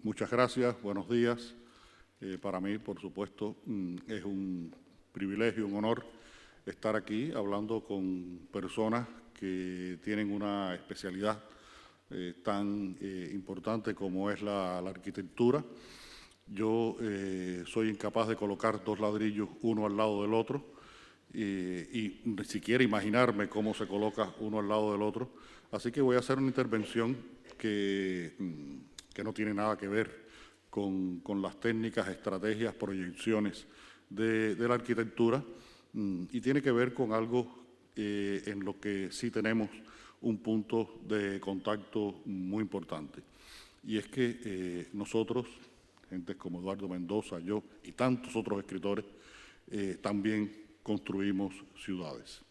Muchas gracias, buenos días. Para mí, por supuesto, es un privilegio, un honor estar aquí hablando con personas que tienen una especialidad tan importante como es la arquitectura. Yo soy incapaz de colocar dos ladrillos uno al lado del otro y ni siquiera imaginarme cómo se coloca uno al lado del otro. Así que voy a hacer una intervención que no tiene nada que ver con las técnicas, estrategias, proyecciones de la arquitectura y tiene que ver con algo en lo que sí tenemos un punto de contacto muy importante. Y es que nosotros, gente como Eduardo Mendoza, yo y tantos otros escritores, también construimos ciudades.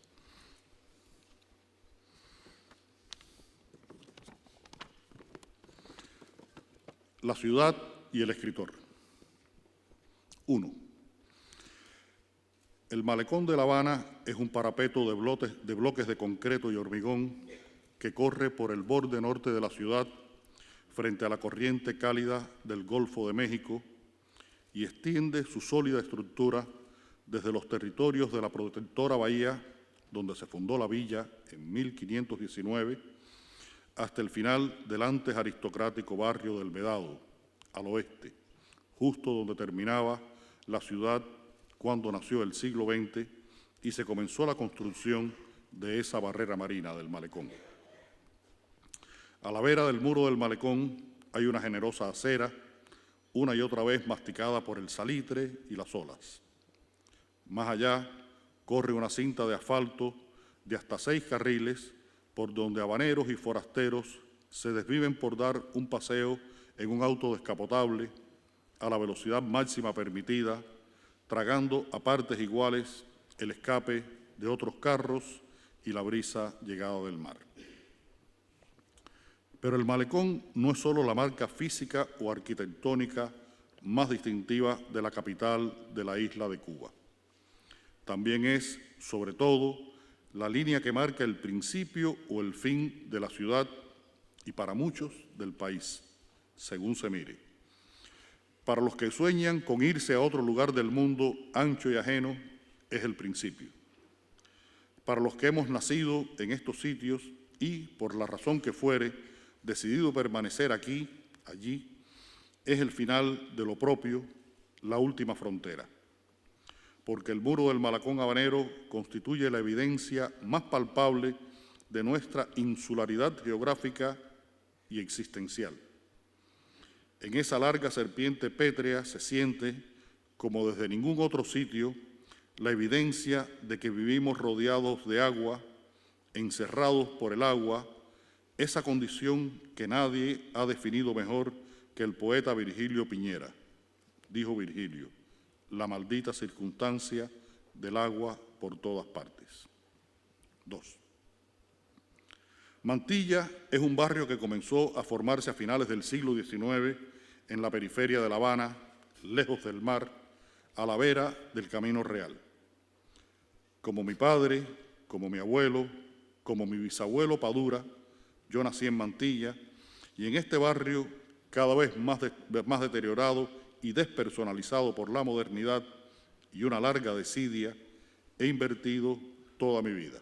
La ciudad y el escritor. 1. El malecón de La Habana es un parapeto de bloques de concreto y hormigón que corre por el borde norte de la ciudad frente a la corriente cálida del Golfo de México y extiende su sólida estructura desde los territorios de la protectora Bahía, donde se fundó la villa en 1519, hasta el final del antes aristocrático barrio del Vedado, al oeste, justo donde terminaba la ciudad cuando nació el siglo XX y se comenzó la construcción de esa barrera marina del malecón. A la vera del muro del malecón hay una generosa acera, una y otra vez masticada por el salitre y las olas. Más allá corre una cinta de asfalto de hasta 6 carriles por donde habaneros y forasteros se desviven por dar un paseo en un auto descapotable a la velocidad máxima permitida, tragando a partes iguales el escape de otros carros y la brisa llegada del mar. Pero el malecón no es solo la marca física o arquitectónica más distintiva de la capital de la isla de Cuba. También es, sobre todo, la línea que marca el principio o el fin de la ciudad y para muchos del país, según se mire. Para los que sueñan con irse a otro lugar del mundo ancho y ajeno, es el principio. Para los que hemos nacido en estos sitios y, por la razón que fuere, decidido permanecer aquí, allí, es el final de lo propio, la última frontera. Porque el muro del malecón habanero constituye la evidencia más palpable de nuestra insularidad geográfica y existencial. En esa larga serpiente pétrea se siente, como desde ningún otro sitio, la evidencia de que vivimos rodeados de agua, encerrados por el agua, esa condición que nadie ha definido mejor que el poeta Virgilio Piñera. Dijo Virgilio: la maldita circunstancia del agua por todas partes. 2. Mantilla es un barrio que comenzó a formarse a finales del siglo XIX en la periferia de La Habana, lejos del mar, a la vera del Camino Real. Como mi padre, como mi abuelo, como mi bisabuelo Padura, yo nací en Mantilla y en este barrio, cada vez más deteriorado y despersonalizado por la modernidad y una larga desidia, he invertido toda mi vida.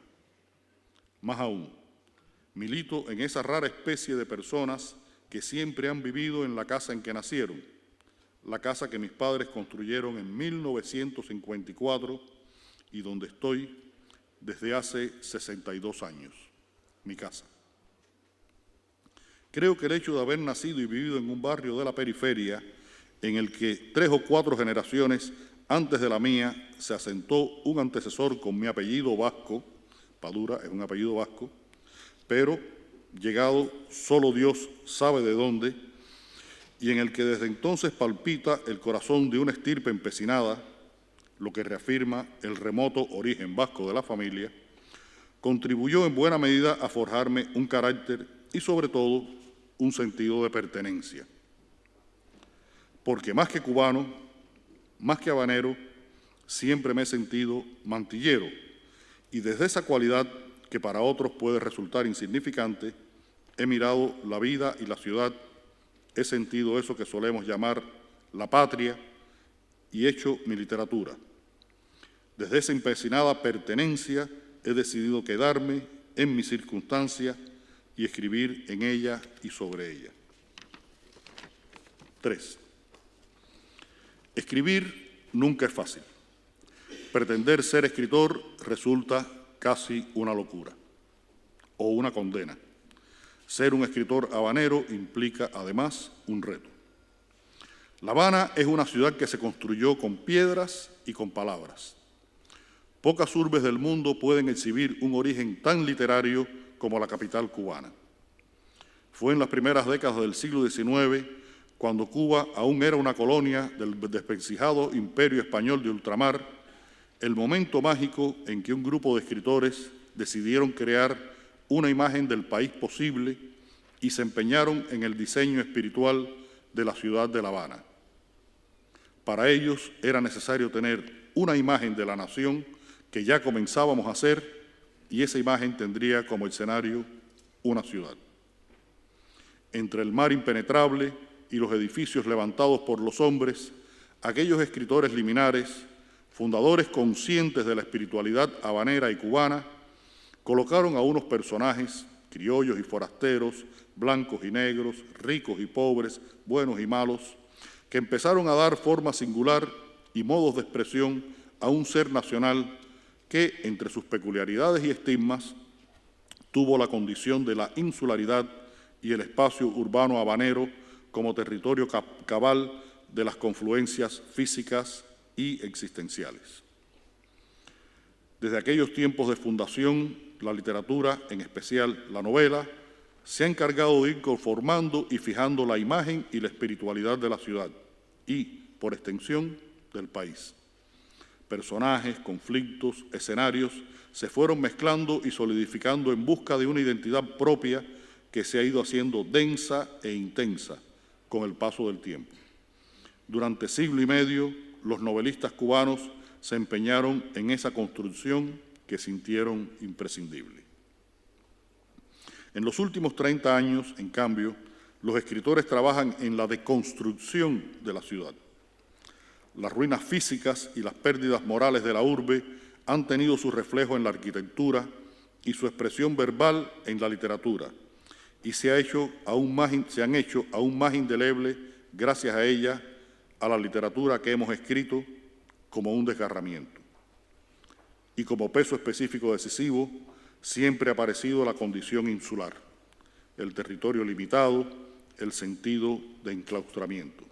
Más aún, milito en esa rara especie de personas que siempre han vivido en la casa en que nacieron, la casa que mis padres construyeron en 1954 y donde estoy desde hace 62 años, mi casa. Creo que el hecho de haber nacido y vivido en un barrio de la periferia en el que 3 o 4 generaciones antes de la mía se asentó un antecesor con mi apellido vasco, Padura es un apellido vasco, pero llegado solo Dios sabe de dónde, y en el que desde entonces palpita el corazón de una estirpe empecinada, lo que reafirma el remoto origen vasco de la familia, contribuyó en buena medida a forjarme un carácter y, sobre todo, un sentido de pertenencia. Porque más que cubano, más que habanero, siempre me he sentido mantillero, y desde esa cualidad que para otros puede resultar insignificante, he mirado la vida y la ciudad he sentido eso que solemos llamar la patria y hecho mi literatura. Desde esa empecinada pertenencia he decidido quedarme en mi circunstancia y escribir en ella y sobre ella. 3. Escribir nunca es fácil. Pretender ser escritor resulta casi una locura o una condena. Ser un escritor habanero implica, además, un reto. La Habana es una ciudad que se construyó con piedras y con palabras. Pocas urbes del mundo pueden exhibir un origen tan literario como la capital cubana. Fue en las primeras décadas del siglo XIX, cuando Cuba aún era una colonia del desvencijado imperio español de ultramar, el momento mágico en que un grupo de escritores decidieron crear una imagen del país posible y se empeñaron en el diseño espiritual de la ciudad de La Habana. Para ellos era necesario tener una imagen de la nación que ya comenzábamos a hacer, y esa imagen tendría como escenario una ciudad. Entre el mar impenetrable y los edificios levantados por los hombres, aquellos escritores liminares, fundadores conscientes de la espiritualidad habanera y cubana, colocaron a unos personajes, criollos y forasteros, blancos y negros, ricos y pobres, buenos y malos, que empezaron a dar forma singular y modos de expresión a un ser nacional que, entre sus peculiaridades y estigmas, tuvo la condición de la insularidad y el espacio urbano habanero como territorio cabal de las confluencias físicas y existenciales. Desde aquellos tiempos de fundación, la literatura, en especial la novela, se ha encargado de ir conformando y fijando la imagen y la espiritualidad de la ciudad y, por extensión, del país. Personajes, conflictos, escenarios se fueron mezclando y solidificando en busca de una identidad propia que se ha ido haciendo densa e intensa con el paso del tiempo. Durante siglo y medio, los novelistas cubanos se empeñaron en esa construcción que sintieron imprescindible. En los últimos 30 años, en cambio, los escritores trabajan en la deconstrucción de la ciudad. Las ruinas físicas y las pérdidas morales de la urbe han tenido su reflejo en la arquitectura y su expresión verbal en la literatura, y se han hecho aún más indelebles, gracias a ella, a la literatura que hemos escrito, como un desgarramiento. Y como peso específico decisivo, siempre ha aparecido la condición insular, el territorio limitado, el sentido de enclaustramiento.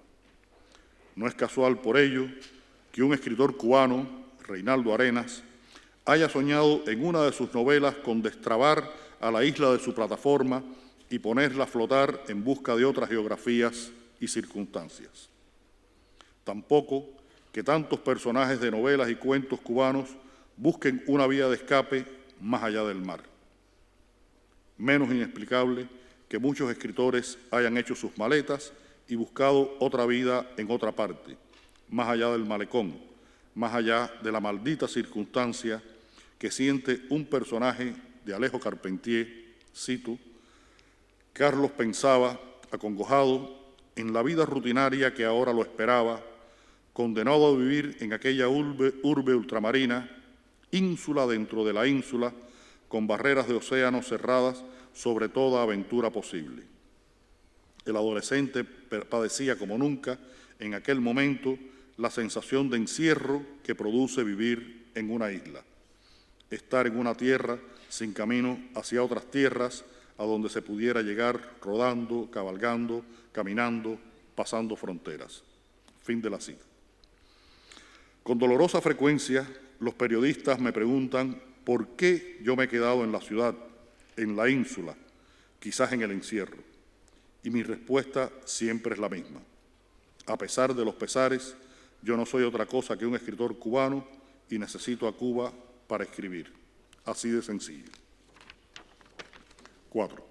No es casual, por ello, que un escritor cubano, Reinaldo Arenas, haya soñado en una de sus novelas con destrabar a la isla de su plataforma y ponerla a flotar en busca de otras geografías y circunstancias. Tampoco que tantos personajes de novelas y cuentos cubanos busquen una vía de escape más allá del mar. Menos inexplicable que muchos escritores hayan hecho sus maletas y buscado otra vida en otra parte, más allá del malecón, más allá de la maldita circunstancia que siente un personaje de Alejo Carpentier, cito: Carlos pensaba, acongojado, en la vida rutinaria que ahora lo esperaba, condenado a vivir en aquella urbe ultramarina, ínsula dentro de la ínsula, con barreras de océano cerradas sobre toda aventura posible. El adolescente padecía como nunca, en aquel momento, la sensación de encierro que produce vivir en una isla. Estar en una tierra sin camino hacia otras tierras a donde se pudiera llegar rodando, cabalgando, caminando, pasando fronteras. Fin de la cita. Con dolorosa frecuencia, los periodistas me preguntan por qué yo me he quedado en la ciudad, en la ínsula, quizás en el encierro. Y mi respuesta siempre es la misma. A pesar de los pesares, yo no soy otra cosa que un escritor cubano y necesito a Cuba para escribir. Así de sencillo. 4.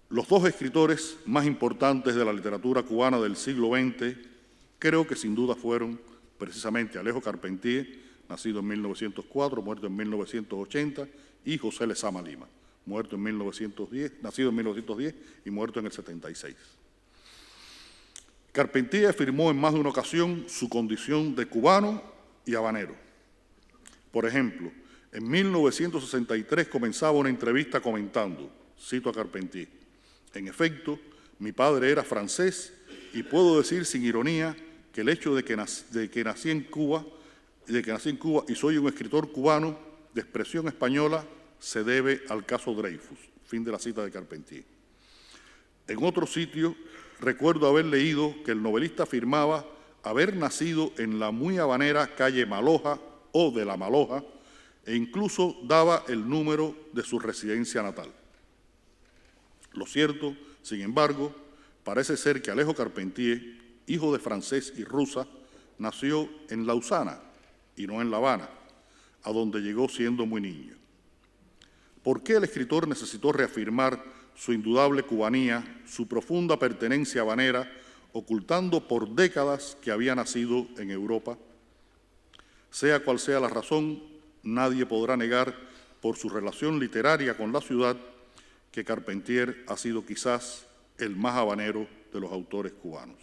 Los dos escritores más importantes de la literatura cubana del siglo XX creo que sin duda fueron precisamente Alejo Carpentier, nacido en 1904, muerto en 1980, y José Lezama Lima, nacido en 1910 y muerto en el 76. Carpentier afirmó en más de una ocasión su condición de cubano y habanero. Por ejemplo, en 1963 comenzaba una entrevista comentando, cito a Carpentier: en efecto, mi padre era francés y puedo decir sin ironía que el hecho de que nací en Cuba y soy un escritor cubano de expresión española se debe al caso Dreyfus. Fin de la cita de Carpentier. En otro sitio, recuerdo haber leído que el novelista afirmaba haber nacido en la muy habanera calle Maloja o de la Maloja, e incluso daba el número de su residencia natal. Lo cierto, sin embargo, parece ser que Alejo Carpentier, hijo de francés y rusa, nació en Lausana y no en La Habana, a donde llegó siendo muy niño. ¿Por qué el escritor necesitó reafirmar su indudable cubanía, su profunda pertenencia habanera, ocultando por décadas que había nacido en Europa? Sea cual sea la razón, nadie podrá negar, por su relación literaria con la ciudad, que Carpentier ha sido quizás el más habanero de los autores cubanos.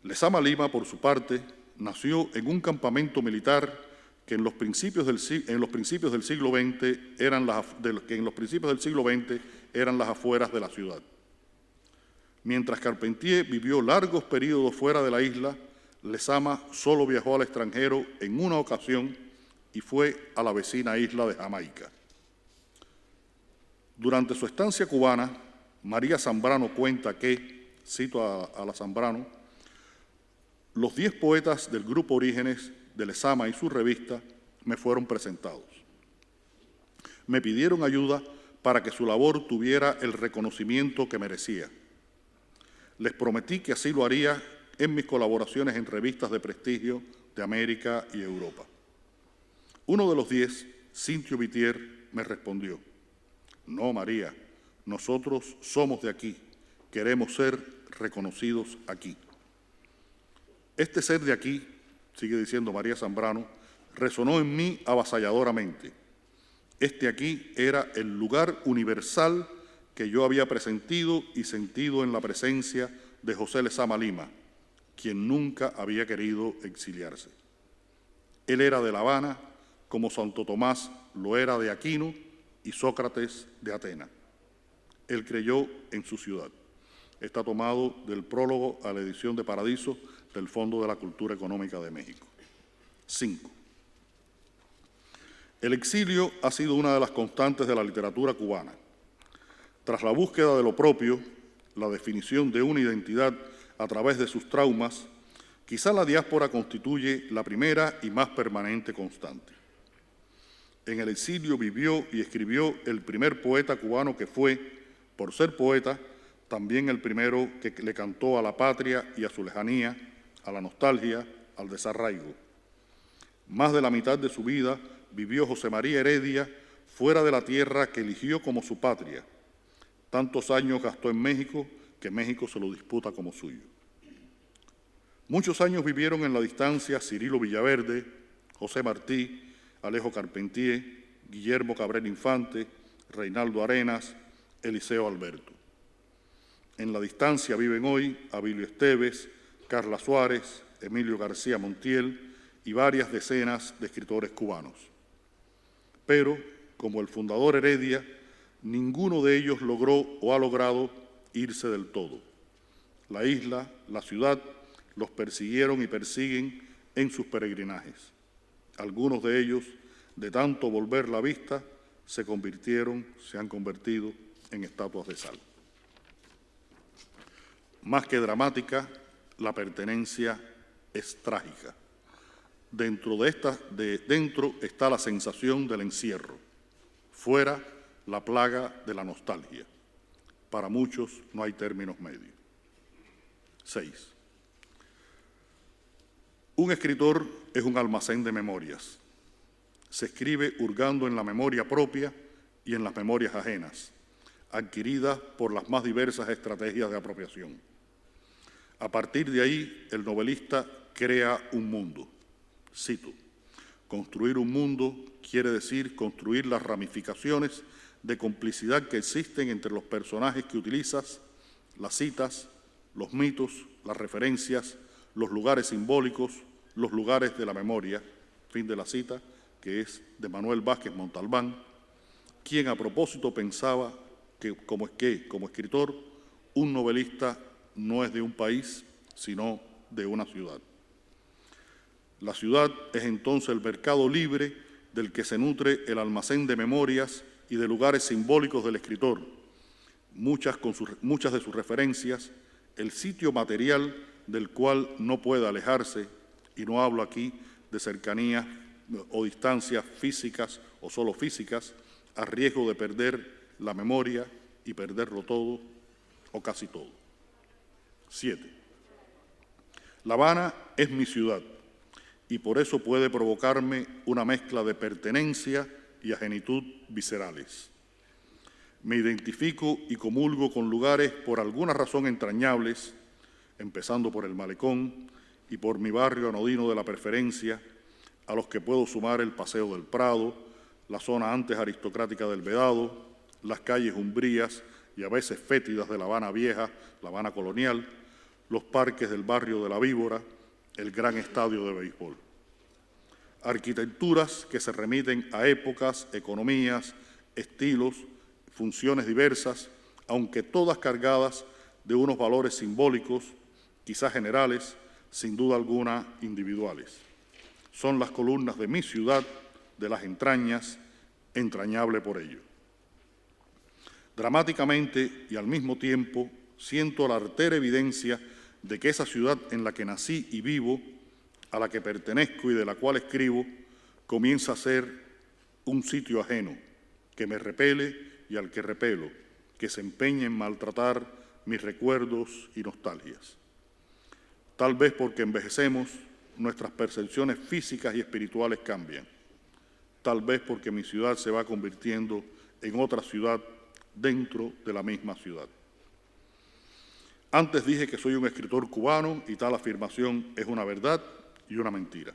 Lezama Lima, por su parte, nació en un campamento militar que en los principios del siglo XX eran las afueras de la ciudad. Mientras Carpentier vivió largos periodos fuera de la isla, Lezama solo viajó al extranjero en una ocasión y fue a la vecina isla de Jamaica. Durante su estancia cubana, María Zambrano cuenta que, cito a la Zambrano, los 10 poetas del grupo Orígenes de Lezama y su revista me fueron presentados. Me pidieron ayuda para que su labor tuviera el reconocimiento que merecía. Les prometí que así lo haría en mis colaboraciones en revistas de prestigio de América y Europa. Uno de los 10, Cintio Vitier, me respondió: no, María, nosotros somos de aquí, queremos ser reconocidos aquí. Este ser de aquí, sigue diciendo María Zambrano, resonó en mí avasalladoramente. Este aquí era el lugar universal que yo había presentido y sentido en la presencia de José Lezama Lima, quien nunca había querido exiliarse. Él era de La Habana, como Santo Tomás lo era de Aquino y Sócrates de Atenas. Él creyó en su ciudad. Está tomado del prólogo a la edición de Paradiso del Fondo de la Cultura Económica de México. 5. El exilio ha sido una de las constantes de la literatura cubana. Tras la búsqueda de lo propio, la definición de una identidad a través de sus traumas, quizá la diáspora constituye la primera y más permanente constante. En el exilio vivió y escribió el primer poeta cubano que fue, por ser poeta, también el primero que le cantó a la patria y a su lejanía, a la nostalgia, al desarraigo. Más de la mitad de su vida vivió José María Heredia fuera de la tierra que eligió como su patria. Tantos años gastó en México que México se lo disputa como suyo. Muchos años vivieron en la distancia Cirilo Villaverde, José Martí, Alejo Carpentier, Guillermo Cabrera Infante, Reinaldo Arenas, Eliseo Alberto. En la distancia viven hoy Abilio Esteves, Carla Suárez, Emilio García Montiel y varias decenas de escritores cubanos. Pero, como el fundador Heredia, ninguno de ellos logró o ha logrado irse del todo. La isla, la ciudad, los persiguieron y persiguen en sus peregrinajes. Algunos de ellos, de tanto volver la vista, se han convertido en estatuas de sal. Más que dramática, la pertenencia es trágica. Dentro está la sensación del encierro, fuera la plaga de la nostalgia. Para muchos no hay términos medios. 6. Un escritor es un almacén de memorias. Se escribe hurgando en la memoria propia y en las memorias ajenas, adquiridas por las más diversas estrategias de apropiación. A partir de ahí, el novelista crea un mundo. Cito: Construir un mundo quiere decir construir las ramificaciones de complicidad que existen entre los personajes que utilizas, las citas, los mitos, las referencias, los lugares simbólicos, los lugares de la memoria. Fin de la cita, que es de Manuel Vázquez Montalbán, quien a propósito pensaba que como escritor, un novelista no es de un país, sino de una ciudad. La ciudad es entonces el mercado libre del que se nutre el almacén de memorias y de lugares simbólicos del escritor, muchas de sus referencias, el sitio material del cual no puede alejarse, y no hablo aquí de cercanías o distancias físicas o solo físicas, a riesgo de perder la memoria y perderlo todo o casi todo. 7. La Habana es mi ciudad y por eso puede provocarme una mezcla de pertenencia y agenitud viscerales. Me identifico y comulgo con lugares por alguna razón entrañables, empezando por el Malecón y por mi barrio anodino de la Preferencia, a los que puedo sumar el Paseo del Prado, la zona antes aristocrática del Vedado, las calles umbrías y a veces fétidas de La Habana Vieja, La Habana Colonial, los parques del barrio de La Víbora, el gran estadio de béisbol. Arquitecturas que se remiten a épocas, economías, estilos, funciones diversas, aunque todas cargadas de unos valores simbólicos, quizás generales, sin duda alguna individuales. Son las columnas de mi ciudad, de las entrañas, entrañable por ello. Dramáticamente y al mismo tiempo siento la artera evidencia de que esa ciudad en la que nací y vivo, a la que pertenezco y de la cual escribo, comienza a ser un sitio ajeno, que me repele y al que repelo, que se empeña en maltratar mis recuerdos y nostalgias. Tal vez porque envejecemos, nuestras percepciones físicas y espirituales cambian. Tal vez porque mi ciudad se va convirtiendo en otra ciudad dentro de la misma ciudad. Antes dije que soy un escritor cubano y tal afirmación es una verdad y una mentira,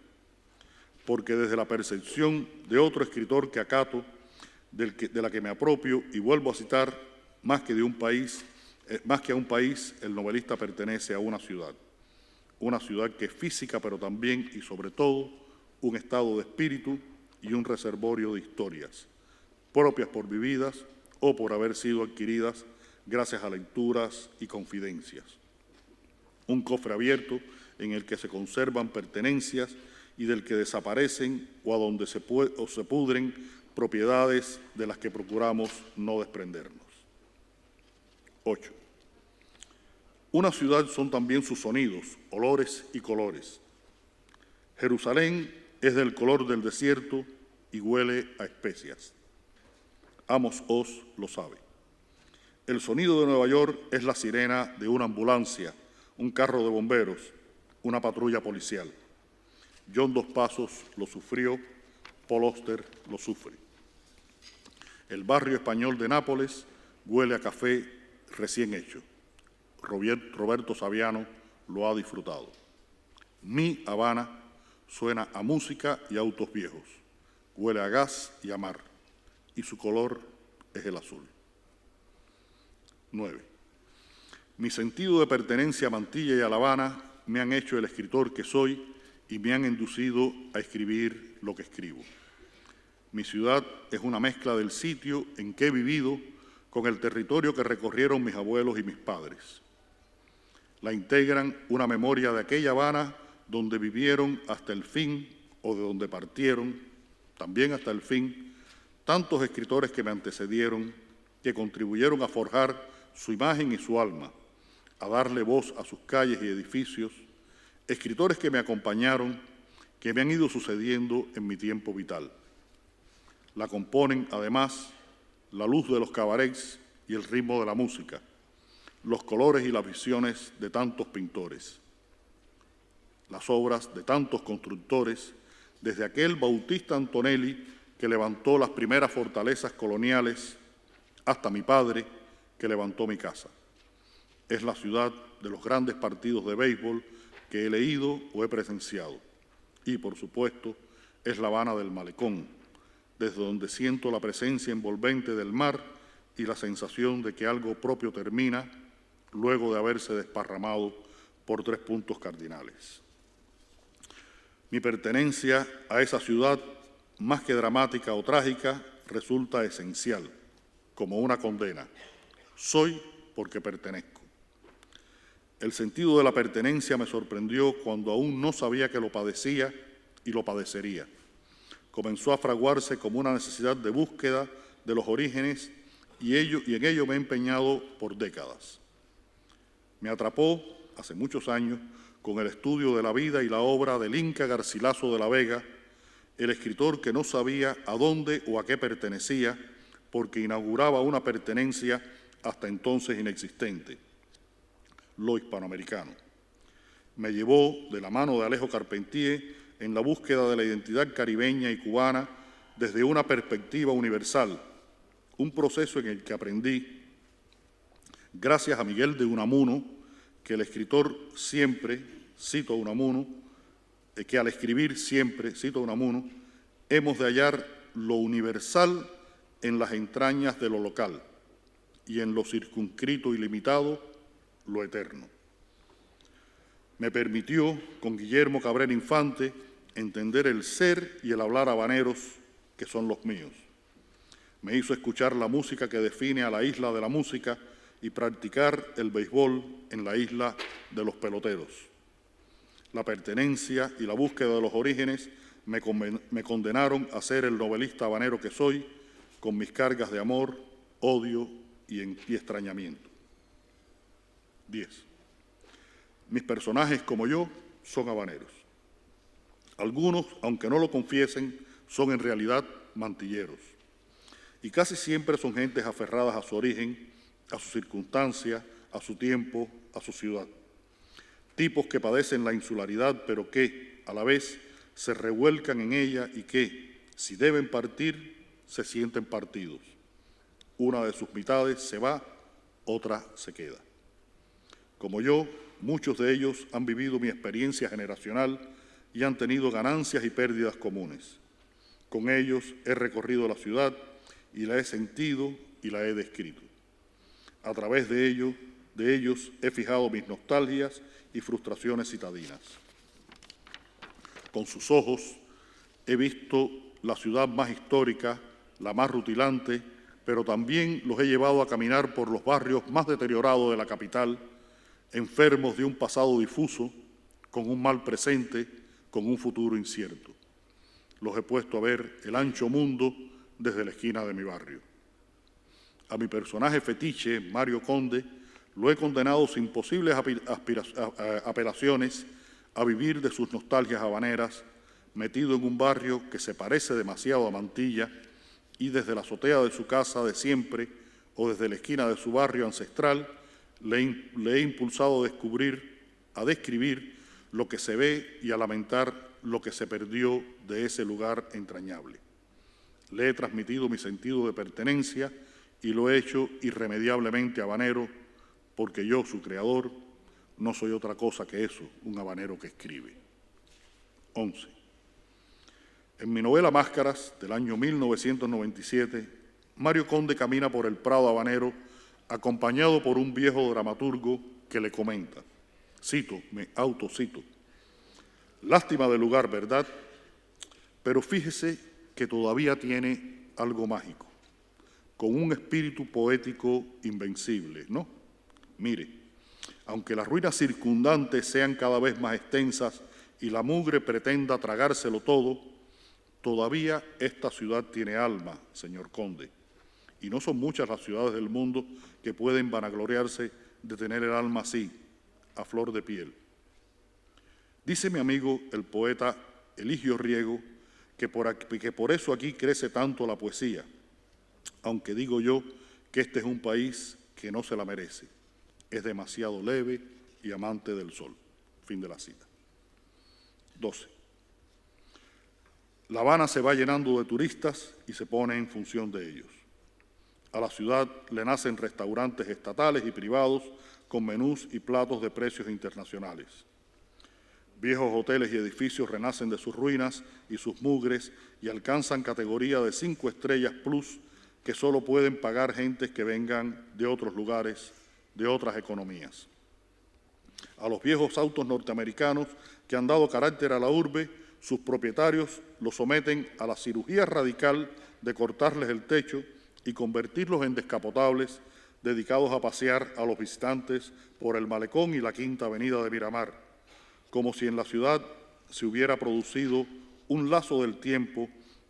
porque desde la percepción de otro escritor que acato, de la que me apropio y vuelvo a citar, más que a un país, el novelista pertenece a una ciudad que es física, pero también y sobre todo un estado de espíritu y un reservorio de historias, propias por vividas o por haber sido adquiridas gracias a lecturas y confidencias. Un cofre abierto en el que se conservan pertenencias y del que desaparecen o a donde se pudren propiedades de las que procuramos no desprendernos. 8. Una ciudad son también sus sonidos, olores y colores. Jerusalén es del color del desierto y huele a especias. Amos Oz lo sabe. El sonido de Nueva York es la sirena de una ambulancia, un carro de bomberos, una patrulla policial. John Dos Passos lo sufrió, Paul Auster lo sufre. El barrio español de Nápoles huele a café recién hecho. Roberto Saviano lo ha disfrutado. Mi Habana suena a música y autos viejos, huele a gas y a mar, y su color es el azul. 9. Mi sentido de pertenencia a Mantilla y a La Habana me han hecho el escritor que soy y me han inducido a escribir lo que escribo. Mi ciudad es una mezcla del sitio en que he vivido con el territorio que recorrieron mis abuelos y mis padres. La integran una memoria de aquella Habana donde vivieron hasta el fin o de donde partieron, también hasta el fin, tantos escritores que me antecedieron, que contribuyeron a forjar su imagen y su alma, a darle voz a sus calles y edificios, escritores que me acompañaron, que me han ido sucediendo en mi tiempo vital. La componen, además, la luz de los cabarets y el ritmo de la música, los colores y las visiones de tantos pintores, las obras de tantos constructores, desde aquel Bautista Antonelli que levantó las primeras fortalezas coloniales, hasta mi padre que levantó mi casa. Es la ciudad de los grandes partidos de béisbol que he leído o he presenciado. Y, por supuesto, es La Habana del Malecón, desde donde siento la presencia envolvente del mar y la sensación de que algo propio termina luego de haberse desparramado por 3 puntos cardinales. Mi pertenencia a esa ciudad, más que dramática o trágica, resulta esencial, como una condena. Soy porque pertenezco. El sentido de la pertenencia me sorprendió cuando aún no sabía que lo padecía y lo padecería. Comenzó a fraguarse como una necesidad de búsqueda de los orígenes y en ello me he empeñado por décadas. Me atrapó, hace muchos años, con el estudio de la vida y la obra del Inca Garcilaso de la Vega, el escritor que no sabía a dónde o a qué pertenecía, porque inauguraba una pertenencia hasta entonces inexistente: lo hispanoamericano. Me llevó de la mano de Alejo Carpentier en la búsqueda de la identidad caribeña y cubana desde una perspectiva universal, un proceso en el que aprendí, gracias a Miguel de Unamuno, que el escritor siempre, cito a Unamuno, que al escribir siempre, cito a Unamuno, hemos de hallar lo universal en las entrañas de lo local y en lo circunscrito y limitado, lo eterno. Me permitió, con Guillermo Cabrera Infante, entender el ser y el hablar habaneros, que son los míos. Me hizo escuchar la música que define a la isla de la música y practicar el béisbol en la isla de los peloteros. La pertenencia y la búsqueda de los orígenes me condenaron a ser el novelista habanero que soy, con mis cargas de amor, odio y extrañamiento. 10. Mis personajes, como yo, son habaneros. Algunos, aunque no lo confiesen, son en realidad mantilleros. Y casi siempre son gentes aferradas a su origen, a su circunstancia, a su tiempo, a su ciudad. Tipos que padecen la insularidad, pero que, a la vez, se revuelcan en ella y que, si deben partir, se sienten partidos. Una de sus mitades se va, otra se queda. Como yo, muchos de ellos han vivido mi experiencia generacional y han tenido ganancias y pérdidas comunes. Con ellos he recorrido la ciudad y la he sentido y la he descrito. A través de ellos he fijado mis nostalgias y frustraciones citadinas. Con sus ojos he visto la ciudad más histórica, la más rutilante, pero también los he llevado a caminar por los barrios más deteriorados de la capital, enfermos de un pasado difuso, con un mal presente, con un futuro incierto. Los he puesto a ver el ancho mundo desde la esquina de mi barrio. A mi personaje fetiche, Mario Conde, lo he condenado sin posibles apelaciones a vivir de sus nostalgias habaneras, metido en un barrio que se parece demasiado a Mantilla, y desde la azotea de su casa de siempre o desde la esquina de su barrio ancestral le he impulsado a describir lo que se ve y a lamentar lo que se perdió de ese lugar entrañable. Le he transmitido mi sentido de pertenencia y lo he hecho irremediablemente habanero, porque yo, su creador, no soy otra cosa que eso, un habanero que escribe. 11. En mi novela Máscaras, del año 1997, Mario Conde camina por el Prado habanero acompañado por un viejo dramaturgo que le comenta, cito, me autocito: lástima del lugar, ¿verdad? Pero fíjese que todavía tiene algo mágico, con un espíritu poético invencible, ¿no? Mire, aunque las ruinas circundantes sean cada vez más extensas y la mugre pretenda tragárselo todo, todavía esta ciudad tiene alma, señor Conde, y no son muchas las ciudades del mundo que pueden vanagloriarse de tener el alma así, a flor de piel. Dice mi amigo, el poeta Eligio Riego, que por eso aquí crece tanto la poesía, aunque digo yo que este es un país que no se la merece. Es demasiado leve y amante del sol. Fin de la cita. 12. La Habana se va llenando de turistas y se pone en función de ellos. A la ciudad le nacen restaurantes estatales y privados con menús y platos de precios internacionales. Viejos hoteles y edificios renacen de sus ruinas y sus mugres y alcanzan categoría de 5 estrellas plus que solo pueden pagar gentes que vengan de otros lugares, de otras economías. A los viejos autos norteamericanos que han dado carácter a la urbe, sus propietarios los someten a la cirugía radical de cortarles el techo y convertirlos en descapotables dedicados a pasear a los visitantes por el Malecón y la Quinta Avenida de Miramar, como si en la ciudad se hubiera producido un lazo del tiempo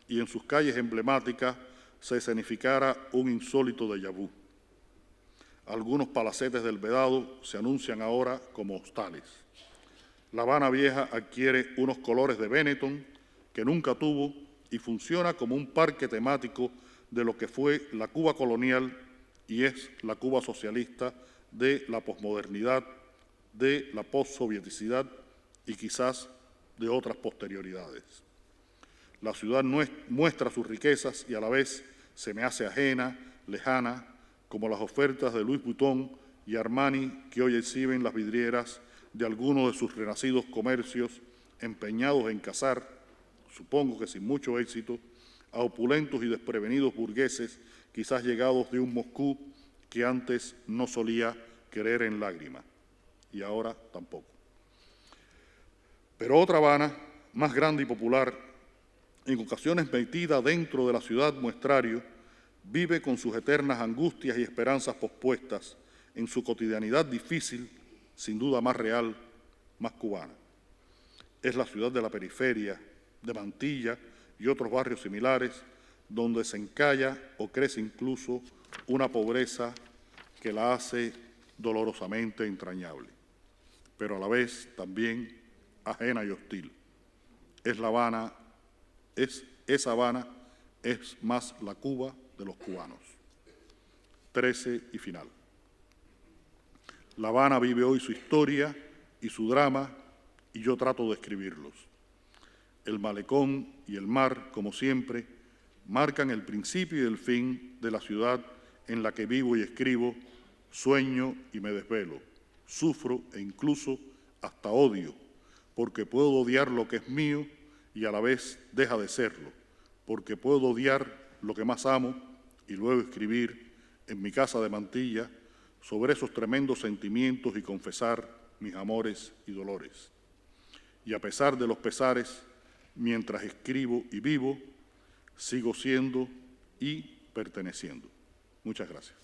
y en sus calles emblemáticas se escenificara un insólito déjà vu. Algunos palacetes del Vedado se anuncian ahora como hostales. La Habana Vieja adquiere unos colores de Benetton que nunca tuvo y funciona como un parque temático de lo que fue la Cuba colonial y es la Cuba socialista de la posmodernidad, de la postsovieticidad y quizás de otras posterioridades. La ciudad muestra sus riquezas y a la vez se me hace ajena, lejana, como las ofertas de Louis Vuitton y Armani que hoy exhiben las vidrieras de algunos de sus renacidos comercios empeñados en cazar, supongo que sin mucho éxito, a opulentos y desprevenidos burgueses, quizás llegados de un Moscú que antes no solía querer en lágrimas y ahora tampoco. Pero otra Habana, más grande y popular, en ocasiones metida dentro de la ciudad muestrario, vive con sus eternas angustias y esperanzas pospuestas en su cotidianidad difícil, sin duda más real, más cubana. Es la ciudad de la periferia, de Mantilla y otros barrios similares, donde se encalla o crece incluso una pobreza que la hace dolorosamente entrañable, pero a la vez también ajena y hostil. Esa Habana es más la Cuba de los cubanos. 13 y final. La Habana vive hoy su historia y su drama y yo trato de escribirlos. El malecón y el mar, como siempre, marcan el principio y el fin de la ciudad en la que vivo y escribo, sueño y me desvelo, sufro e incluso hasta odio, porque puedo odiar lo que es mío y a la vez deja de serlo, porque puedo odiar lo que más amo y luego escribir en mi casa de Mantilla sobre esos tremendos sentimientos y confesar mis amores y dolores. Y a pesar de los pesares, mientras escribo y vivo, sigo siendo y perteneciendo. Muchas gracias.